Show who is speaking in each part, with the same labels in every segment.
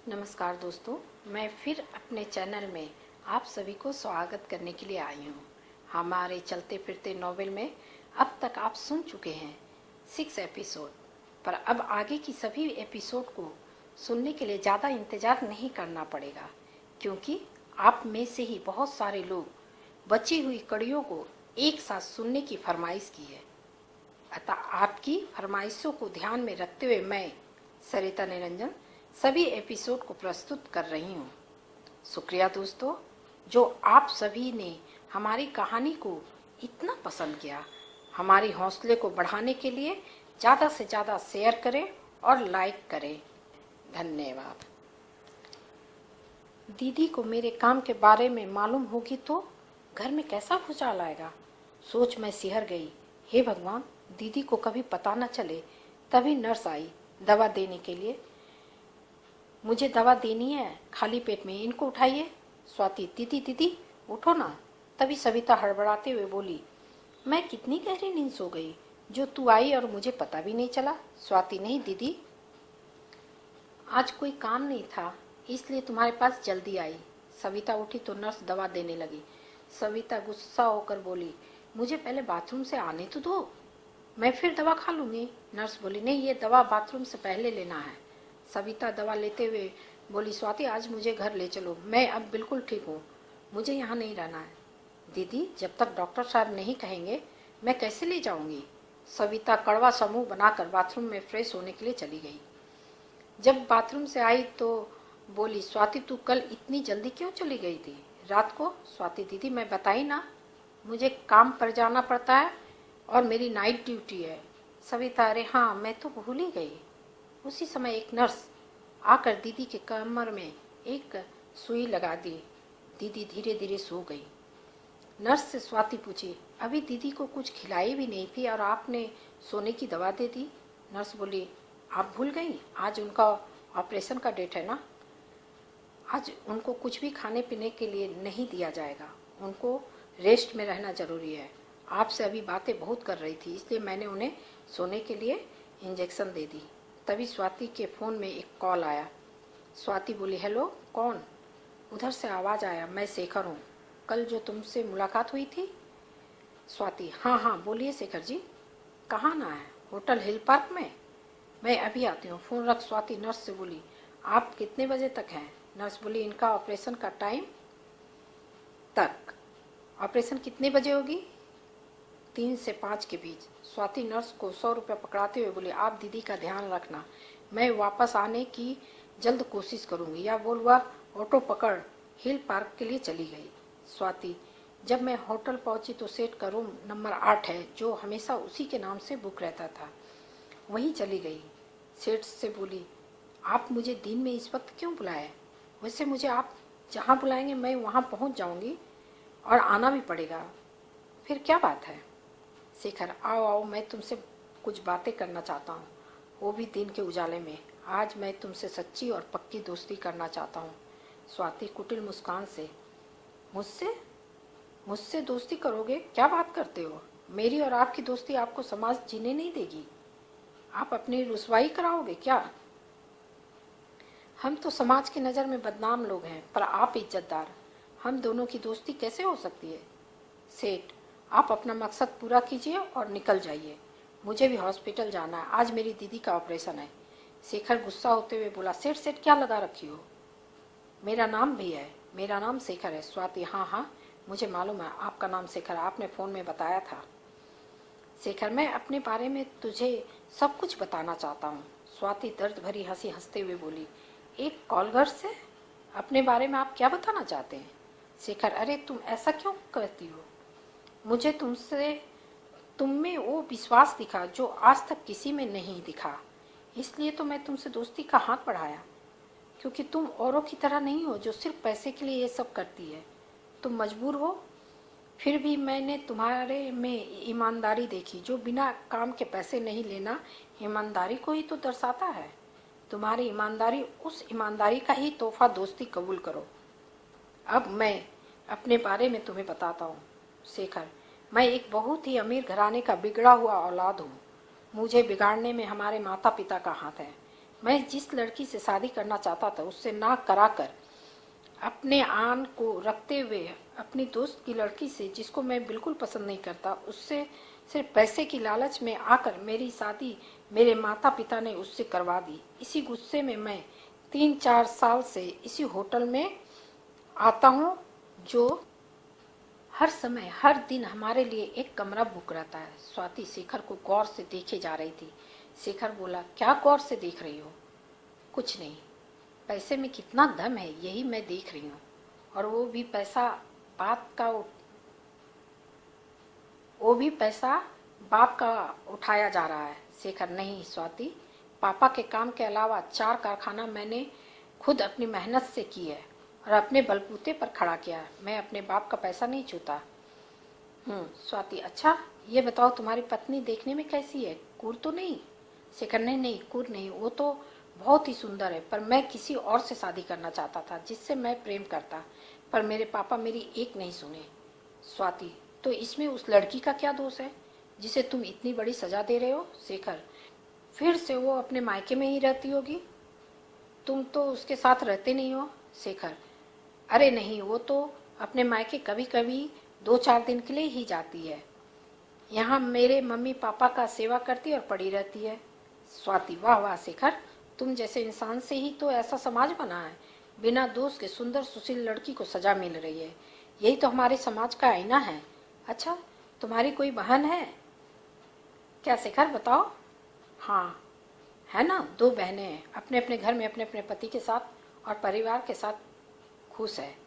Speaker 1: नमस्कार दोस्तों, मैं फिर अपने चैनल में आप सभी को स्वागत करने के लिए आई हूँ। हमारे चलते फिरते नॉवेल में अब तक आप सुन चुके हैं 6 एपिसोड, पर अब आगे की सभी एपिसोड को सुनने के लिए ज़्यादा इंतज़ार नहीं करना पड़ेगा, क्योंकि आप में से ही बहुत सारे लोग बची हुई कड़ियों को एक साथ सुनने की फरमाइश की है। अतः आपकी फरमाइशों को ध्यान में रखते हुए मैं सरिता निरंजन सभी एपिसोड को प्रस्तुत कर रही हूँ। शुक्रिया दोस्तों, जो आप सभी ने हमारी कहानी को इतना पसंद किया। हमारी हौसले को बढ़ाने के लिए ज़्यादा से ज़्यादा शेयर करें और लाइक करें। धन्यवाद। दीदी को मेरे काम के बारे में मालूम होगी तो घर में कैसा भूचाल आएगा, सोच मैं सिहर गई। हे भगवान, दीदी को कभी पता न चले। तभी नर्स आई दवा देने के लिए। मुझे दवा देनी है, खाली पेट में, इनको उठाइए। स्वाति, दीदी दीदी उठो ना। तभी सविता हड़बड़ाते हुए बोली, मैं कितनी गहरी नींद सो गई जो तू आई और मुझे पता भी नहीं चला। स्वाति, नहीं दीदी, आज कोई काम नहीं था इसलिए तुम्हारे पास जल्दी आई। सविता उठी तो नर्स दवा देने लगी। सविता गुस्सा होकर बोली, मुझे पहले बाथरूम से आने तो दो, मैं फिर दवा खा लूंगी। नर्स बोली, नहीं, ये दवा बाथरूम से पहले लेना है। सविता दवा लेते हुए बोली, स्वाति आज मुझे घर ले चलो, मैं अब बिल्कुल ठीक हूँ, मुझे यहाँ नहीं रहना है। दीदी, जब तक डॉक्टर साहब नहीं कहेंगे मैं कैसे ले जाऊँगी। सविता कड़वा समूह बनाकर बाथरूम में फ्रेश होने के लिए चली गई। जब बाथरूम से आई तो बोली, स्वाति तू कल इतनी जल्दी क्यों चली गई थी रात को। स्वाति, दीदी मैं बताई ना, मुझे काम पर जाना पड़ता है और मेरी नाइट ड्यूटी है। सविता, अरे हाँ, मैं तो भूल ही गई। उसी समय एक नर्स आकर दीदी के कमर में एक सुई लगा दी। दीदी धीरे धीरे सो गई। नर्स से स्वाति पूछी, अभी दीदी को कुछ खिलाई भी नहीं थी और आपने सोने की दवा दे दी। नर्स बोली, आप भूल गई, आज उनका ऑपरेशन का डेट है ना, आज उनको कुछ भी खाने पीने के लिए नहीं दिया जाएगा, उनको रेस्ट में रहना जरूरी है। आपसे अभी बातें बहुत कर रही थी इसलिए मैंने उन्हें सोने के लिए इंजेक्शन दे दी। तभी स्वाति के फ़ोन में एक कॉल आया। स्वाति बोली, हेलो, कौन। उधर से आवाज़ आया, मैं शेखर हूँ, कल जो तुमसे मुलाकात हुई थी। स्वाति, हाँ हाँ बोलिए शेखर जी, कहाँ ना है। होटल हिल पार्क में, मैं अभी आती हूँ, फ़ोन रख। स्वाति नर्स से बोली, आप कितने बजे तक हैं। नर्स बोली, इनका ऑपरेशन का टाइम तक। ऑपरेशन कितने बजे होगी। 3 से 5 के बीच। स्वाति नर्स को 100 रुपये पकड़ाते हुए बोली, आप दीदी का ध्यान रखना, मैं वापस आने की जल्द कोशिश करूंगी। या बोल वह ऑटो पकड़ हिल पार्क के लिए चली गई। स्वाति, जब मैं होटल पहुंची तो सेठ का रूम नंबर 8 है, जो हमेशा उसी के नाम से बुक रहता था, वहीं चली गई। सेठ से बोली, आप मुझे दिन में इस वक्त क्यों बुलाए। वैसे मुझे आप जहाँ बुलाएंगे मैं वहाँ पहुँच जाऊँगी और आना भी पड़ेगा। फिर क्या बात है। शेखर, आओ आओ, मैं तुमसे कुछ बातें करना चाहता हूँ, वो भी दिन के उजाले में। आज मैं तुमसे सच्ची और पक्की दोस्ती करना चाहता हूँ। स्वाति कुटिल मुस्कान से, मुझसे मुझसे दोस्ती करोगे, क्या बात करते हो। मेरी और आपकी दोस्ती आपको समाज जीने नहीं देगी, आप अपनी रुसवाई कराओगे क्या। हम तो समाज की नज़र में बदनाम लोग हैं, पर आप इज्जतदार, हम दोनों की दोस्ती कैसे हो सकती है। सेठ, आप अपना मकसद पूरा कीजिए और निकल जाइए, मुझे भी हॉस्पिटल जाना है, आज मेरी दीदी का ऑपरेशन है। शेखर गुस्सा होते हुए बोला, सेठ सेठ क्या लगा रखी हो, मेरा नाम भी है, मेरा नाम शेखर है। स्वाति, हाँ हाँ मुझे मालूम है आपका नाम शेखर, आपने फ़ोन में बताया था। शेखर, मैं अपने बारे में तुझे सब कुछ बताना चाहता हूँ। स्वाति दर्द भरी हंसी हंसते हुए बोली, एक कॉलगर से अपने बारे में आप क्या बताना चाहते हैं। शेखर, अरे तुम ऐसा क्यों कहती हो, मुझे तुम में वो विश्वास दिखा जो आज तक किसी में नहीं दिखा, इसलिए तो मैं तुमसे दोस्ती का हाथ बढ़ाया, क्योंकि तुम औरों की तरह नहीं हो जो सिर्फ पैसे के लिए ये सब करती है। तुम मजबूर हो, फिर भी मैंने तुम्हारे में ईमानदारी देखी, जो बिना काम के पैसे नहीं लेना ईमानदारी को ही तो दर्शाता है। तुम्हारी ईमानदारी, उस ईमानदारी का ही तोहफा दोस्ती कबूल करो। अब मैं अपने बारे में तुम्हें बताता हूँ। शेखर, मैं एक बहुत ही अमीर घराने का बिगड़ा हुआ औलाद हूँ, मुझे बिगाड़ने में हमारे माता पिता का हाथ है। मैं जिस लड़की से शादी करना चाहता था उससे ना कराकर अपने आन को रखते हुए अपनी दोस्त की लड़की से, जिसको मैं बिल्कुल पसंद नहीं करता, उससे सिर्फ पैसे की लालच में आकर मेरी शादी मेरे माता पिता ने उससे करवा दी। इसी गुस्से में मैं 3-4 साल से इसी होटल में आता हूँ, जो हर समय हर दिन हमारे लिए एक कमरा बुक रहता है। स्वाति शेखर को गौर से देखे जा रही थी। शेखर बोला, क्या गौर से देख रही हो? कुछ नहीं, पैसे में कितना दम है यही मैं देख रही हूँ। और वो भी पैसा बाप का उठाया जा रहा है। शेखर, नहीं स्वाति, पापा के काम के अलावा 4 कारखाना मैंने खुद अपनी मेहनत से की है और अपने बलबूते पर खड़ा किया है। मैं अपने बाप का पैसा नहीं छूता। स्वाति, अच्छा ये बताओ तुम्हारी पत्नी देखने में कैसी है? कूर तो नहीं? शेखर, नहीं कूर नहीं, वो तो बहुत ही सुंदर है, पर मैं किसी और से शादी करना चाहता था जिससे मैं प्रेम करता, पर मेरे पापा मेरी एक नहीं सुने। स्वाति, तो इसमें उस लड़की का क्या दोष है जिसे तुम इतनी बड़ी सजा दे रहे हो? शेखर, फिर से वो अपने मायके में ही रहती होगी, तुम तो उसके साथ रहते नहीं हो। शेखर, अरे नहीं, वो तो अपने मायके कभी कभी 2-4 दिन के लिए ही जाती है। यहाँ मेरे मम्मी पापा का सेवा करती और पड़ी रहती है। स्वाति, वाह वाह शेखर, तुम जैसे इंसान से ही तो ऐसा समाज बना है। बिना दोष के सुंदर सुशील लड़की को सजा मिल रही है, यही तो हमारे समाज का आईना है। अच्छा, तुम्हारी कोई बहन है क्या शेखर, बताओ? हाँ है ना, 2 बहनें हैं, अपने अपने घर में अपने अपने पति के साथ और परिवार के साथ खुश है।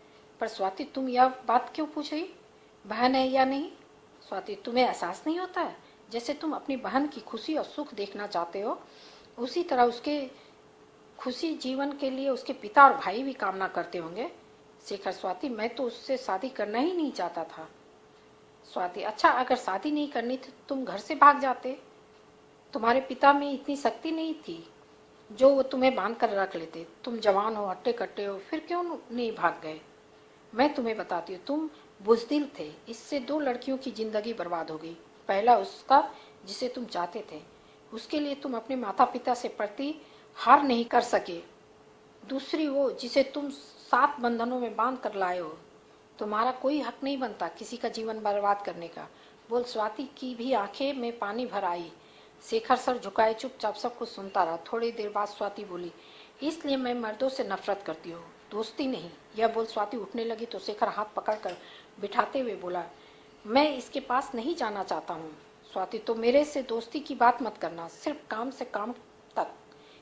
Speaker 1: पर स्वाति, तुम यह बात क्यों पूछ रही, बहन है या नहीं? स्वाति, तुम्हें एहसास नहीं होता है? जैसे तुम अपनी बहन की खुशी और सुख देखना चाहते हो, उसी तरह उसके खुशी जीवन के लिए उसके पिता और भाई भी कामना करते होंगे। शेखर, स्वाति, मैं तो उससे शादी करना ही नहीं चाहता था। स्वाति, अच्छा अगर शादी नहीं करनी थी तुम घर से भाग जाते। तुम्हारे पिता में इतनी शक्ति नहीं थी जो वो तुम्हें बांध कर रख लेते। तुम जवान हो, हट्टे कट्टे हो, फिर क्यों नहीं भाग गए? मैं तुम्हें बताती हूँ, तुम बुज़दिल थे, इससे 2 लड़कियों की जिंदगी बर्बाद हो गई। पहला उसका जिसे तुम चाहते थे, उसके लिए तुम अपने माता पिता से प्रतिहार नहीं कर सके। दूसरी वो जिसे तुम 7 बंधनों में बांध कर लाए हो। तुम्हारा कोई हक नहीं बनता किसी का जीवन बर्बाद करने का। बोल। स्वाति की भी आंखें में पानी भर आई। शेखर सर झुकाए चुपचाप सब कुछ सुनता रहा। थोड़ी देर बाद स्वाति बोली, इसलिए मैं मर्दों से नफरत करती हूँ, दोस्ती नहीं। यह बोल स्वाति उठने लगी तो शेखर हाथ पकड़कर बिठाते हुए बोला, मैं इसके पास नहीं जाना चाहता हूँ। स्वाति, तो मेरे से दोस्ती की बात मत करना, सिर्फ काम से काम तक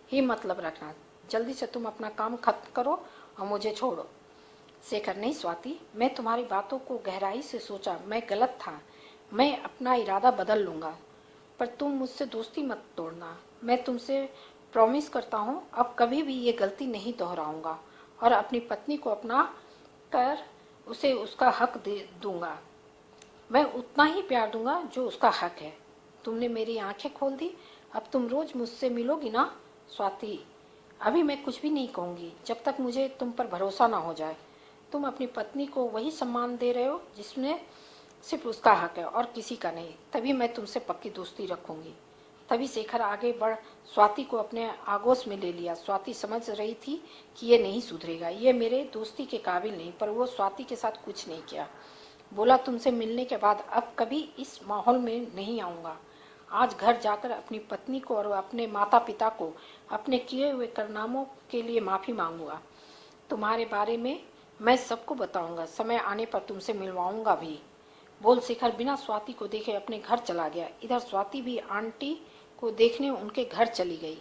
Speaker 1: ही मतलब रखना। जल्दी से तुम अपना काम खत्म करो और मुझे छोड़ो। शेखर, नहीं स्वाति, मैं तुम्हारी बातों को गहराई से सोचा, मैं गलत था, मैं अपना इरादा बदल लूँगा, पर तुम मुझसे दोस्ती मत तोड़ना। मैं तुमसे प्रॉमिस करता हूँ अब कभी भी ये गलती नहीं दोहराऊंगा और अपनी पत्नी को अपना कर उसे उसका हक दे दूंगा। मैं उतना ही प्यार दूंगा जो उसका हक है। तुमने मेरी आंखें खोल दी, अब तुम रोज मुझसे मिलोगी ना? स्वाति, अभी मैं कुछ भी नहीं कहूँगी जब तक मुझे तुम पर भरोसा ना हो जाए। तुम अपनी पत्नी को वही सम्मान दे रहे हो जिसमें सिर्फ उसका हक है और किसी का नहीं, तभी मैं तुमसे पक्की दोस्ती रखूंगी। तभी शेखर आगे बढ़ स्वाति को अपने आगोश में ले लिया। स्वाति समझ रही थी कि ये नहीं सुधरेगा, ये मेरे दोस्ती के काबिल नहीं, पर वो स्वाति के साथ कुछ नहीं किया। बोला, तुमसे मिलने के बाद अब कभी इस माहौल में नहीं आऊँगा। आज घर जाकर अपनी पत्नी को और अपने माता पिता को अपने किए हुए कारनामों के लिए माफ़ी मांगूंगा। तुम्हारे बारे में मैं सबको बताऊंगा, समय आने पर तुमसे मिलवाऊंगा भी। बोल शेखर बिना स्वाति को देखे अपने घर चला गया। इधर स्वाति भी आंटी को देखने उनके घर चली गई।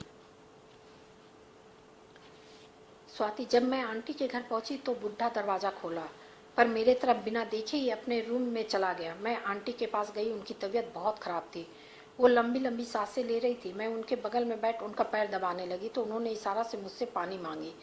Speaker 1: स्वाति, जब मैं आंटी के घर पहुंची तो बुढ़ा दरवाजा खोला, पर मेरे तरफ बिना देखे ही अपने रूम में चला गया। मैं आंटी के पास गई, उनकी तबीयत बहुत खराब थी, वो लंबी लंबी सांसें ले रही थी। मैं उनके बगल में बैठ उनका पैर दबाने लगी तो उन्होंने इशारा से मुझसे पानी मांगी।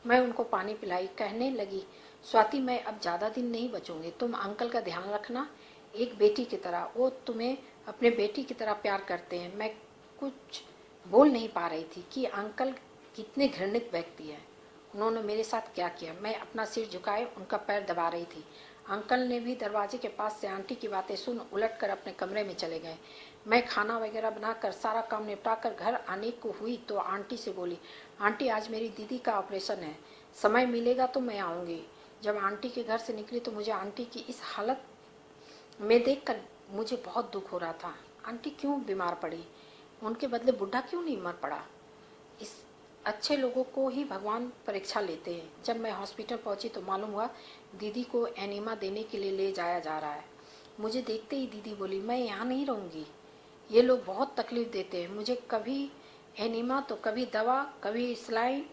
Speaker 1: मैं उनको पानी पिलाई। कहने लगी, स्वाति, मैं अब ज़्यादा दिन नहीं बचूंगी, तुम अंकल का ध्यान रखना, एक बेटी की तरह। वो तुम्हें अपने बेटी की तरह प्यार करते हैं। मैं कुछ बोल नहीं पा रही थी कि अंकल कितने घृणित व्यक्ति हैं। उन्होंने मेरे साथ क्या किया। मैं अपना सिर झुकाए उनका पैर दबा रही थी। अंकल ने भी दरवाजे के पास से आंटी की बातें सुन उलटकर अपने कमरे में चले गए। मैं खाना वगैरह बनाकर सारा काम निपटाकर घर आने को हुई तो आंटी से बोली, आंटी आज मेरी दीदी का ऑपरेशन है, समय मिलेगा तो मैं आऊँगी। जब आंटी के घर से निकली तो मुझे आंटी की इस हालत में देखकर मुझे बहुत दुख हो रहा था। आंटी क्यों बीमार पड़ी? उनके बदले बुढ़ा क्यों नहीं मर पड़ा? इस अच्छे लोगों को ही भगवान परीक्षा लेते हैं। जब मैं हॉस्पिटल पहुंची तो मालूम हुआ दीदी को एनीमा देने के लिए ले जाया जा रहा है। मुझे देखते ही दीदी बोली, मैं यहाँ नहीं रहूँगी, ये लोग बहुत तकलीफ देते हैं मुझे। कभी एनीमा तो कभी दवा, कभी स्लाइन,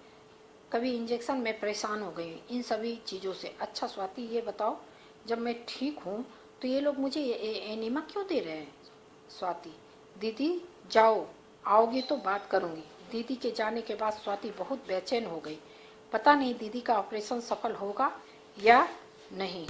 Speaker 1: कभी इंजेक्शन। में परेशान हो गई इन सभी चीज़ों से। अच्छा स्वाति, ये बताओ, जब मैं ठीक हूँ तो ये लोग मुझे एनीमा क्यों दे रहे हैं? स्वाति, दीदी जाओ, आओगी तो बात करूँगी। दीदी के जाने के बाद स्वाति बहुत बेचैन हो गई। पता नहीं दीदी का ऑपरेशन सफल होगा या नहीं,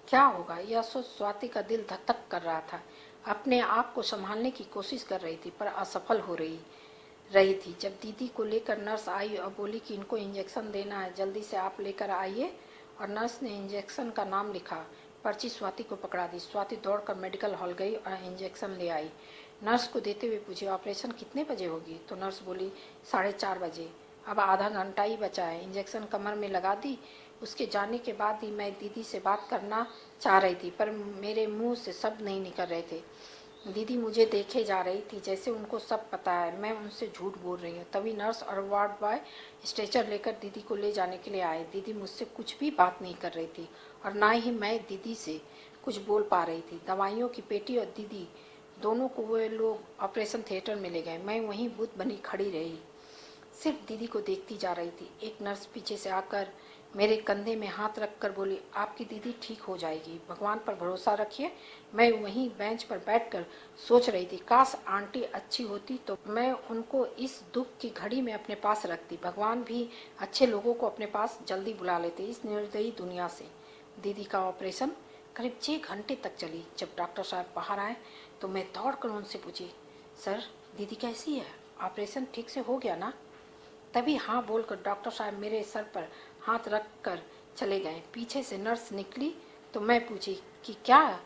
Speaker 1: क्या होगा, यह सोच स्वाति का दिल धक धक कर रहा था। अपने आप को संभालने की कोशिश कर रही थी पर असफल हो रही थी। जब दीदी को लेकर नर्स आई और बोली कि इनको इंजेक्शन देना है, जल्दी से आप लेकर आइए, और नर्स ने इंजेक्शन का नाम लिखा, पर्ची स्वाति को पकड़ा दी। स्वाति दौड़कर मेडिकल हॉल गई और इंजेक्शन ले आई। नर्स को देते हुए पूछी, ऑपरेशन कितने बजे होगी? तो नर्स बोली 4:30 बजे। अब आधा घंटा ही बचा है। इंजेक्शन कमर में लगा दी। उसके जाने के बाद ही मैं दीदी से बात करना चाह रही थी पर मेरे मुंह से शब्द नहीं निकल रहे थे। दीदी मुझे देखे जा रही थी जैसे उनको सब पता है, मैं उनसे झूठ बोल रही हूँ। तभी नर्स और वार्ड बॉय स्ट्रेचर लेकर दीदी को ले जाने के लिए आए। दीदी मुझसे कुछ भी बात नहीं कर रही थी और ना ही मैं दीदी से कुछ बोल पा रही थी। दवाइयों की पेटी और दीदी दोनों को वे लोग ऑपरेशन थिएटर में ले गए। मैं वहीं बुत बनी खड़ी रही, सिर्फ दीदी को देखती जा रही थी। एक नर्स पीछे से आकर मेरे कंधे में हाथ रखकर बोली, आपकी दीदी ठीक हो जाएगी, भगवान पर भरोसा रखिए। मैं वहीं बेंच पर बैठकर सोच रही थी, काश आंटी अच्छी होती तो मैं उनको इस दुख की घड़ी में अपने पास रखती। भगवान भी अच्छे लोगों को अपने पास जल्दी बुला लेते इस निर्दयी दुनिया से। दीदी का ऑपरेशन करीब 6 घंटे तक चली। जब डॉक्टर साहब बाहर आए तो मैं दौड़कर उनसे पूछी, सर दीदी कैसी है, ऑपरेशन ठीक से हो गया ना? तभी हाँ बोलकर डॉक्टर साहब मेरे सर पर हाथ रख कर चले गए। पीछे से नर्स निकली तो मैं पूछी कि क्या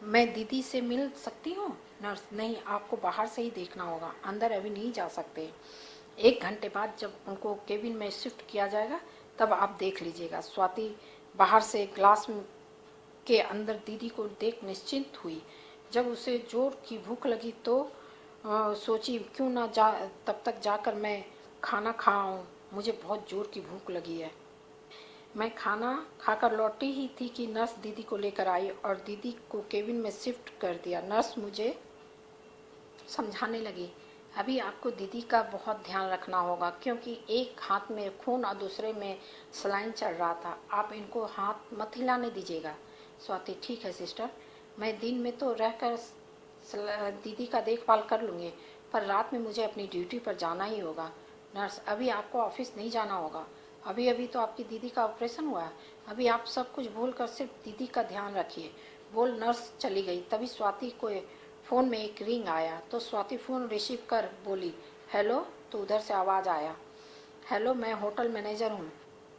Speaker 1: मैं दीदी से मिल सकती हूँ? नर्स, नहीं, आपको बाहर से ही देखना होगा, अंदर अभी नहीं जा सकते। 1 घंटे बाद जब उनको केबिन में शिफ्ट किया जाएगा तब आप देख लीजिएगा। स्वाति बाहर से ग्लास के अंदर दीदी को देख निश्चिंत हुई। जब उसे जोर की भूख लगी तो सोची क्यों ना तब तक जाकर मैं खाना खाऊं, मुझे बहुत जोर की भूख लगी है। मैं खाना खाकर लौटी ही थी कि नर्स दीदी को लेकर आई और दीदी को केबिन में शिफ्ट कर दिया। नर्स मुझे समझाने लगी, अभी आपको दीदी का बहुत ध्यान रखना होगा क्योंकि एक हाथ में खून और दूसरे में सलाइन चढ़ रहा था, आप इनको हाथ मत हिलाने दीजिएगा। स्वाति, ठीक है सिस्टर, मैं दिन में तो रहकर दीदी का देखभाल कर लूँगी पर रात में मुझे अपनी ड्यूटी पर जाना ही होगा। नर्स, अभी आपको ऑफिस नहीं जाना होगा, अभी अभी तो आपकी दीदी का ऑपरेशन हुआ है, अभी आप सब कुछ भूल कर सिर्फ दीदी का ध्यान रखिए, बोल नर्स चली गई। तभी स्वाति को फ़ोन में एक रिंग आया तो स्वाति फ़ोन रिसीव कर बोली, हेलो। तो उधर से आवाज़ आया, हेलो, मैं होटल मैनेजर हूँ,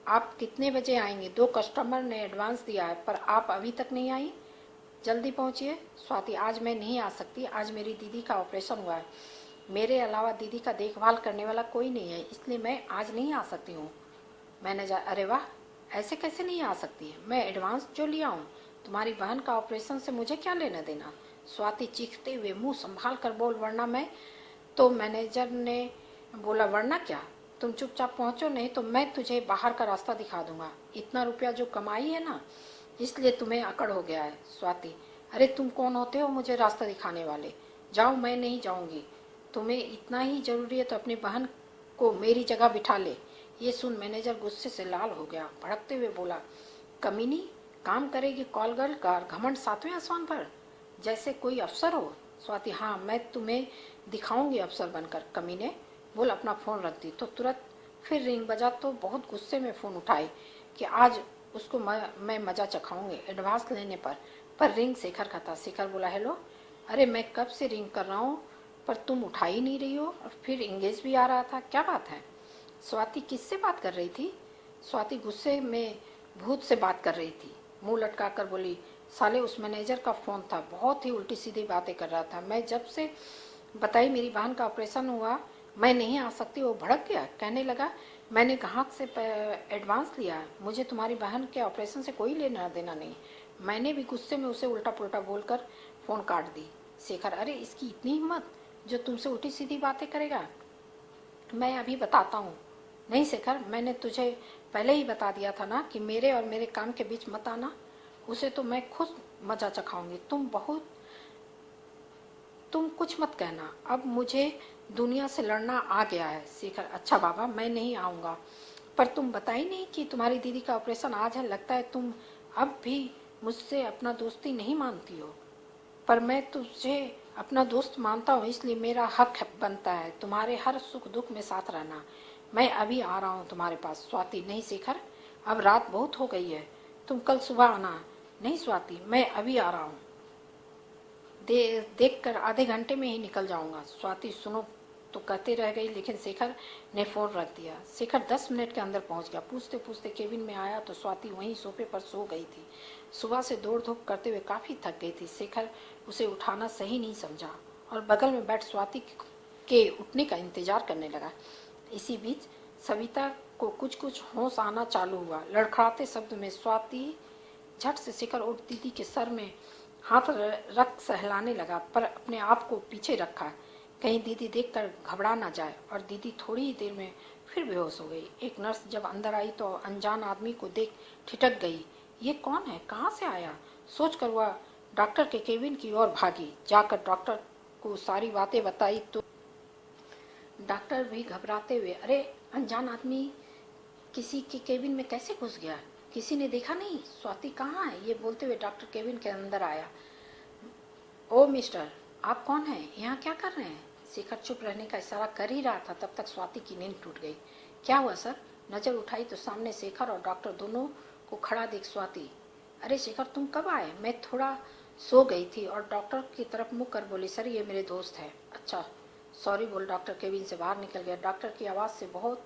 Speaker 1: आप कितने बजे आएंगे? 2 कस्टमर ने एडवांस दिया है पर आप अभी तक नहीं आई, जल्दी पहुँचिए। स्वाति, आज मैं नहीं आ सकती, आज मेरी दीदी का ऑपरेशन हुआ है, मेरे अलावा दीदी का देखभाल करने वाला कोई नहीं है, इसलिए मैं आज नहीं आ सकती हूँ। मैनेजर, अरे वाह, ऐसे कैसे नहीं आ सकती है, मैं एडवांस जो लिया हूँ, तुम्हारी बहन का ऑपरेशन से मुझे क्या लेना देना? स्वाति चीखते हुए मुंह संभाल कर बोल, वरना मैं। तो मैनेजर ने बोला, वरना क्या, तुम चुपचाप पहुँचो, नहीं तो मैं तुझे बाहर का रास्ता दिखा दूंगा। इतना रुपया जो कमाई है ना, इसलिए तुम्हें अकड़ हो गया है। स्वाति, अरे तुम कौन होते हो मुझे रास्ता दिखाने वाले, जाओ, मैं नहीं जाऊँगी, तुम्हें इतना ही जरूरी है तो अपनी बहन को मेरी जगह बिठा ले। ये सुन मैनेजर गुस्से से लाल हो गया, भड़कते हुए बोला, कमीनी, काम करेगी कॉल गर्ल का, घमंड 7वें आसमान पर, जैसे कोई अफसर हो। स्वाति, हाँ, मैं तुम्हें दिखाऊंगी अफसर बनकर। कमीने, बोल अपना फ़ोन रख दी तो तुरंत फिर रिंग बजा तो बहुत गुस्से में फ़ोन उठाई कि आज उसको मैं मज़ा चखाऊंगी एडवांस लेने पर रिंग शेखर का था। शेखर बोला, हेलो, अरे मैं कब से रिंग कर रहा हूँ पर तुम उठा ही नहीं रही हो और फिर इंगेज भी आ रहा था, क्या बात है? स्वाति, किससे बात कर रही थी? स्वाति गुस्से में भूत से बात कर रही थी, मुंह लटका कर बोली, साले उस मैनेजर का फ़ोन था, बहुत ही उल्टी सीधी बातें कर रहा था। मैं जब से बताई मेरी बहन का ऑपरेशन हुआ, मैं नहीं आ सकती, वो भड़क गया। कहने लगा मैंने ग्राहक से एडवांस लिया, मुझे तुम्हारी बहन के ऑपरेशन से कोई लेना देना नहीं। मैंने भी गुस्से में उसे उल्टा पुल्टा बोलकर फ़ोन काट दी। शेखर, अरे इसकी इतनी हिम्मत जो तुमसे उल्टी सीधी बातें करेगा? मैं अभी बताता हूँ। नहीं शेखर, मैंने तुझे पहले ही बता दिया था ना कि मेरे और मेरे काम के बीच मत आना। उसे तो मैं खुद मजा चखाऊंगी। तुम कुछ मत कहना, अब मुझे दुनिया से लड़ना आ गया है। शेखर, अच्छा बाबा, मैं नहीं आऊँगा। पर तुम बताई नहीं कि तुम्हारी दीदी का ऑपरेशन आज है। लगता है तुम अब भी मुझसे अपना दोस्ती नहीं मानती हो। पर मैं तुझे अपना दोस्त मानता हूँ, इसलिए मेरा हक बनता है तुम्हारे हर सुख दुख में साथ रहना। मैं अभी आ रहा हूँ तुम्हारे पास। स्वाति, नहीं शेखर, अब रात बहुत हो गई है, तुम कल सुबह आना। नहीं स्वाति, मैं अभी आ रहा हूँ, देख कर आधे घंटे में ही निकल जाऊंगा। स्वाति सुनो तो कहते रह गई, लेकिन शेखर ने फोन रख दिया। शेखर 10 मिनट के अंदर पहुंच गया। पूछते पूछते केबिन में आया तो स्वाति वहीं सोफे पर सो गई थी। सुबह से दौड़ धूप करते हुए काफी थक गई थी। शेखर उसे उठाना सही नहीं समझा और बगल में बैठ स्वाति के उठने का इंतजार करने लगा। इसी बीच सविता को कुछ कुछ होश आना चालू हुआ। लड़खड़ाते शब्द में स्वाति झट से शेखर और दीदी के सर में हाथ रख सहलाने लगा, पर अपने आप को पीछे रखा, कहीं दीदी देखकर घबरा ना जाए। और दीदी थोड़ी ही देर में फिर बेहोश हो गई। एक नर्स जब अंदर आई तो अनजान आदमी को देख ठिठक गई। ये कौन है, कहाँ से आया? सोचकर वह डॉक्टर के केबिन की ओर भागी। जाकर डॉक्टर को सारी बातें बताई तो डॉक्टर भी घबराते हुए, अरे अनजान आदमी किसी के केबिन में कैसे घुस गया? किसी ने देखा नहीं? स्वाति कहाँ है? ये बोलते हुए डॉक्टर केबिन के अंदर आया। ओ मिस्टर, आप कौन हैं? यहाँ क्या कर रहे हैं? शेखर चुप रहने का इशारा कर ही रहा था, तब तक स्वाति की नींद टूट गई। क्या हुआ सर? नजर उठाई तो सामने शेखर और डॉक्टर दोनों को खड़ा देख स्वाति, अरे शेखर तुम कब आए? मैं थोड़ा सो गई थी। और डॉक्टर की तरफ मुँह कर बोली, सर ये मेरे दोस्त है। अच्छा सॉरी बोल डॉक्टर केबिन से बाहर निकल गया। डॉक्टर की आवाज़ से बहुत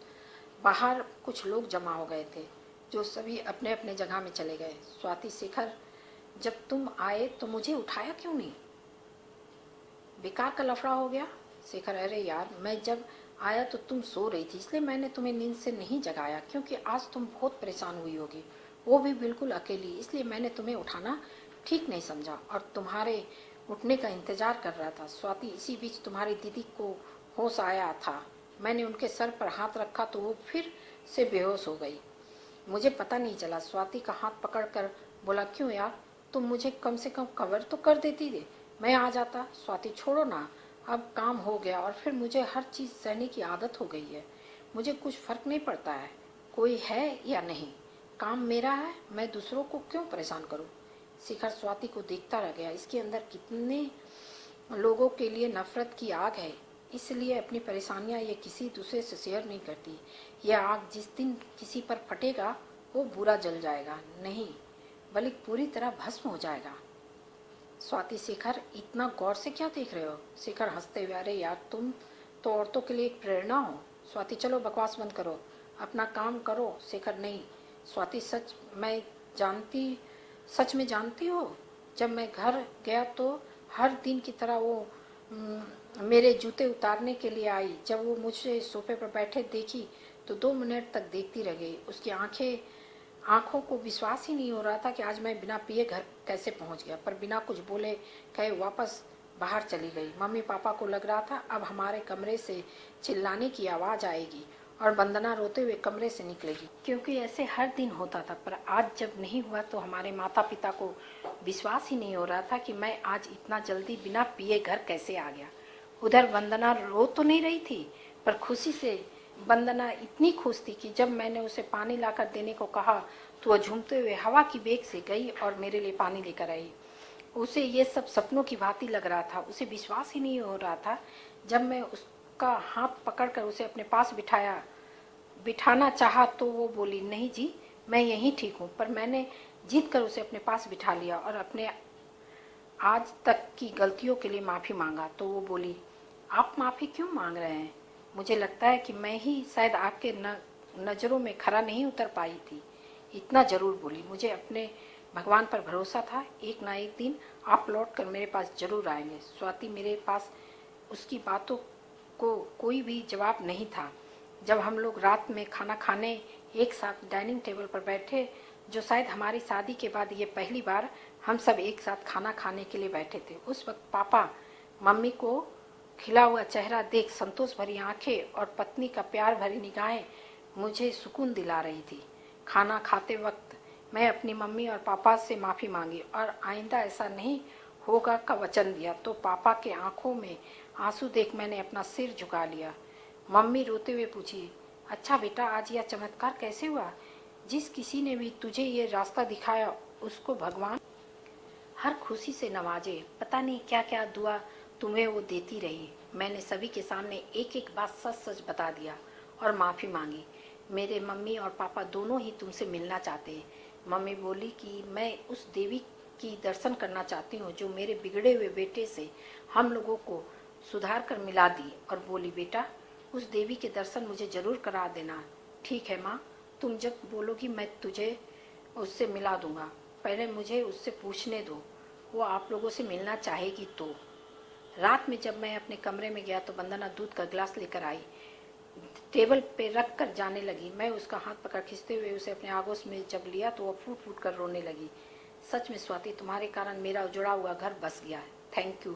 Speaker 1: बाहर कुछ लोग जमा हो गए थे, जो सभी अपने अपने जगह में चले गए। स्वाति, शेखर जब तुम आए तो मुझे उठाया क्यों नहीं? बेकार का लफड़ा हो गया। शेखर, अरे यार मैं जब आया तो तुम सो रही थी, इसलिए मैंने तुम्हें नींद से नहीं जगाया, क्योंकि आज तुम बहुत परेशान हुई होगी, वो भी बिल्कुल अकेली, इसलिए मैंने तुम्हें उठाना ठीक नहीं समझा और तुम्हारे उठने का इंतजार कर रहा था। स्वाति, इसी बीच तुम्हारी दीदी को होश आया था। मैंने उनके सर पर हाथ रखा तो वो फिर से बेहोश हो गई। मुझे पता नहीं चला। स्वाति का हाथ पकड़कर बोला, क्यों यार, तुम मुझे कम से कम खबर तो कर देती थी, मैं आ जाता। स्वाति, छोड़ो ना, अब काम हो गया और फिर मुझे हर चीज़ सहने की आदत हो गई है। मुझे कुछ फर्क नहीं पड़ता है कोई है या नहीं, काम मेरा है, मैं दूसरों को क्यों परेशान करूं? शिखर स्वाति को देखता रह गया। इसके अंदर कितने लोगों के लिए नफरत की आग है, इसलिए अपनी परेशानियां ये किसी दूसरे से शेयर नहीं करती। यह आग जिस दिन किसी पर फटेगा वो बुरा जल जाएगा, नहीं बल्कि पूरी तरह भस्म हो जाएगा। स्वाति, शेखर इतना गौर से क्या देख रहे हो? शेखर हंसते हुए, अरे यार तुम तो औरतों के लिए एक प्रेरणा हो। स्वाति, चलो बकवास बंद करो, अपना काम करो। शेखर, नहीं स्वाति, सच में जानती हो, जब मैं घर गया तो हर दिन की तरह वो मेरे जूते उतारने के लिए आई। जब वो मुझे सोफे पर बैठे देखी तो 2 मिनट तक देखती रह गई। उसकी आंखों को विश्वास ही नहीं हो रहा था कि आज मैं बिना पिए घर कैसे पहुंच गया। पर बिना कुछ बोले कहे वापस बाहर चली गई। मम्मी पापा को लग रहा था अब हमारे कमरे से चिल्लाने की आवाज़ आएगी और वंदना रोते हुए कमरे से निकलेगी, क्योंकि ऐसे हर दिन होता था। पर आज जब नहीं हुआ तो हमारे माता पिता को विश्वास ही नहीं हो रहा था कि मैं आज इतना जल्दी बिना पिए घर कैसे आ गया। उधर वंदना रो तो नहीं रही थी, पर खुशी से वंदना इतनी खुश थी कि जब मैंने उसे पानी लाकर देने को कहा तो वह झूमते हुए हवा की वेग से गई और मेरे लिए पानी लेकर आई। उसे ये सब सपनों की भांति लग रहा था। उसे विश्वास ही नहीं हो रहा था। जब मैं उसका हाथ पकड़कर उसे अपने पास बिठाना चाहा तो वो बोली, नहीं जी मैं यहीं ठीक हूँ। पर मैंने जीत कर उसे अपने पास बिठा लिया और अपने आज तक की गलतियों के लिए माफ़ी मांगा। तो वो बोली, आप माफ़ी क्यों मांग रहे हैं? मुझे लगता है कि मैं ही शायद आपके नज़रों में खरा नहीं उतर पाई थी। इतना ज़रूर बोली, मुझे अपने भगवान पर भरोसा था, एक ना एक दिन आप लौट कर मेरे पास जरूर आएंगे। स्वाति मेरे पास उसकी बातों को कोई भी जवाब नहीं था। जब हम लोग रात में खाना खाने एक साथ डाइनिंग टेबल पर बैठे, जो शायद हमारी शादी के बाद ये पहली बार हम सब एक साथ खाना खाने के लिए बैठे थे, उस वक्त पापा मम्मी को खिला हुआ चेहरा देख संतोष भरी आंखें और पत्नी का प्यार भरी निगाहें मुझे सुकून दिला रही थी। खाना खाते वक्त मैं अपनी मम्मी और पापा से माफ़ी मांगी और आइंदा ऐसा नहीं होगा का वचन दिया। तो पापा के आंखों में आंसू देख मैंने अपना सिर झुका लिया। मम्मी रोते हुए पूछी, अच्छा बेटा, आज यह चमत्कार कैसे हुआ? जिस किसी ने भी तुझे ये रास्ता दिखाया उसको भगवान हर खुशी से नवाजे। पता नहीं क्या क्या दुआ तुम्हें वो देती रही। मैंने सभी के सामने एक एक बात सच सच बता दिया और माफ़ी मांगी। मेरे मम्मी और पापा दोनों ही तुमसे मिलना चाहते हैं। मम्मी बोली कि मैं उस देवी की दर्शन करना चाहती हूँ जो मेरे बिगड़े हुए बेटे से हम लोगों को सुधार कर मिला दी, और बोली बेटा उस देवी के दर्शन मुझे जरूर करा देना। ठीक है माँ, तुम जब बोलोगी मैं तुझे उससे मिला दूंगा। पहले मुझे उससे पूछने दो, वो आप लोगों से मिलना चाहेगी तो। रात में जब मैं अपने कमरे में गया तो वंदना दूध का गिलास लेकर आई, टेबल पे रख कर जाने लगी। मैं उसका हाथ पकड़ खींचते हुए उसे अपने आगोश में जब लिया तो वह फूट फूट कर रोने लगी। सच में स्वाति, तुम्हारे कारण मेरा उजड़ा हुआ घर बस गया है, थैंक यू।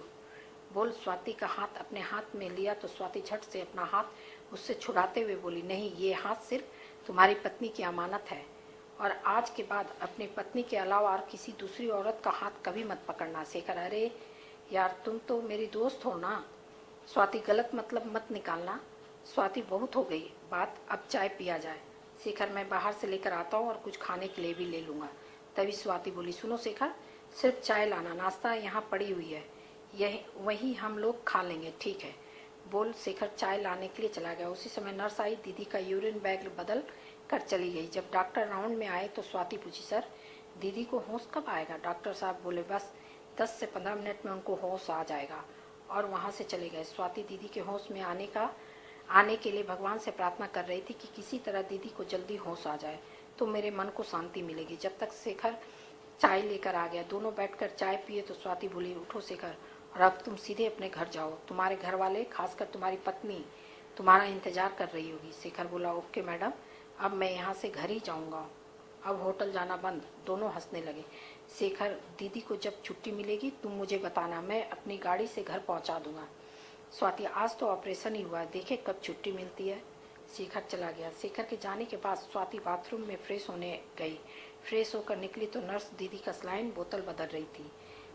Speaker 1: बोल स्वाति का हाथ अपने हाथ में लिया तो स्वाति झट से अपना हाथ उससे छुड़ाते हुए बोली, नहीं, ये हाथ सिर्फ तुम्हारी पत्नी की अमानत है और आज के बाद अपनी पत्नी के अलावा और किसी दूसरी औरत का हाथ कभी मत पकड़ना। शेखर, अरे यार तुम तो मेरी दोस्त हो ना। स्वाति, गलत मतलब मत निकालना। स्वाति, बहुत हो गई बात, अब चाय पिया जाए। शेखर, मैं बाहर से लेकर आता हूँ और कुछ खाने के लिए भी ले लूँगा। तभी स्वाति बोली, सुनो शेखर, सिर्फ चाय लाना, नाश्ता यहाँ पड़ी हुई है, यही वही हम लोग खा लेंगे, ठीक है। बोल शेखर चाय लाने के लिए चला गया। उसी समय नर्स आई, दीदी का यूरिन बैग बदल कर चली गई। जब डॉक्टर राउंड में आए तो स्वाति पूछी, सर दीदी को होश कब आएगा? डॉक्टर साहब बोले, बस 10 से 15 मिनट में उनको होश आ जाएगा, और वहाँ से चले गए। स्वाति दीदी के होश में आने के लिए भगवान से प्रार्थना कर रही थी कि किसी तरह दीदी को जल्दी होश आ जाए तो मेरे मन को शांति मिलेगी। जब तक शेखर चाय लेकर आ गया, दोनों बैठकर चाय पिए तो स्वाति बोली, उठो शेखर, और अब तुम सीधे अपने घर जाओ, तुम्हारे घर वाले खासकर तुम्हारी पत्नी तुम्हारा इंतजार कर रही होगी। शेखर बोला, ओके मैडम, अब मैं यहाँ से घर ही जाऊँगा, अब होटल जाना बंद। दोनों हंसने लगे। शेखर, दीदी को जब छुट्टी मिलेगी तुम मुझे बताना, मैं अपनी गाड़ी से घर पहुँचा दूंगा। स्वाति, आज तो ऑपरेशन ही हुआ, देखे कब छुट्टी मिलती है। शेखर चला गया। शेखर के जाने के बाद स्वाति बाथरूम में फ्रेश होने गई। फ्रेश होकर निकली तो नर्स दीदी का सलाइन बोतल बदल रही थी।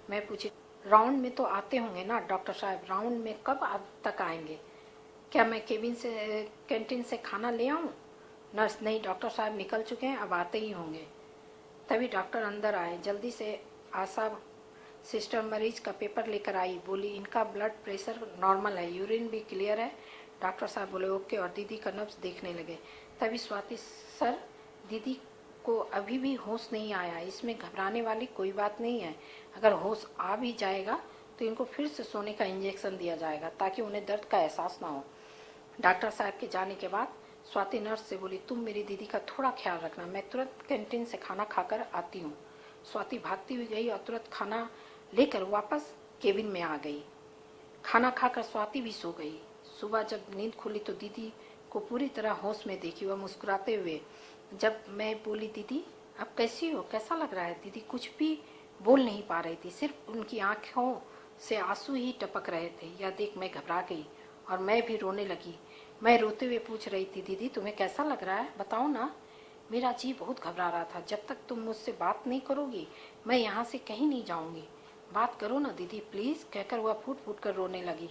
Speaker 1: मैं पूछी, राउंड में तो आते होंगे ना डॉक्टर साहब, राउंड में कब तक आएंगे? क्या मैं कैंटीन से खाना ले आऊँ? नर्स, नहीं डॉक्टर साहब निकल चुके हैं, अब आते ही होंगे। तभी डॉक्टर अंदर आए। जल्दी से आशा सिस्टर मरीज का पेपर लेकर आई। बोली, इनका ब्लड प्रेशर नॉर्मल है, यूरिन भी क्लियर है। डॉक्टर साहब बोले, ओके, और दीदी का नब्ज देखने लगे। तभी स्वाति, सर दीदी को अभी भी होश नहीं आया, इसमें घबराने वाली कोई बात नहीं है। अगर होश आ भी जाएगा तो इनको फिर से सोने का इंजेक्शन दिया जाएगा ताकि उन्हें दर्द का एहसास ना हो। डॉक्टर साहब के जाने के बाद स्वाति नर्स से बोली, तुम मेरी दीदी का थोड़ा ख्याल रखना, मैं तुरंत कैंटीन से खाना खाकर आती हूँ। स्वाति भागती हुई गई और तुरंत खाना लेकर वापस केबिन में आ गई। खाना खाकर स्वाति भी सो गई। सुबह जब नींद खुली तो दीदी को पूरी तरह होश में देखी। वह मुस्कुराते हुए, जब मैं बोली, दीदी अब कैसी हो, कैसा लग रहा है? दीदी कुछ भी बोल नहीं पा रही थी, सिर्फ उनकी आंखों से आंसू ही टपक रहे थे। यह देख मैं घबरा गई और मैं भी रोने लगी। मैं रोते हुए पूछ रही थी, दीदी तुम्हें कैसा लग रहा है, बताओ ना। मेरा जी बहुत घबरा रहा था। जब तक तुम मुझसे बात नहीं करोगी मैं यहाँ से कहीं नहीं जाऊँगी। बात करो ना दीदी प्लीज़, कहकर वह फूट फूट कर रोने लगी।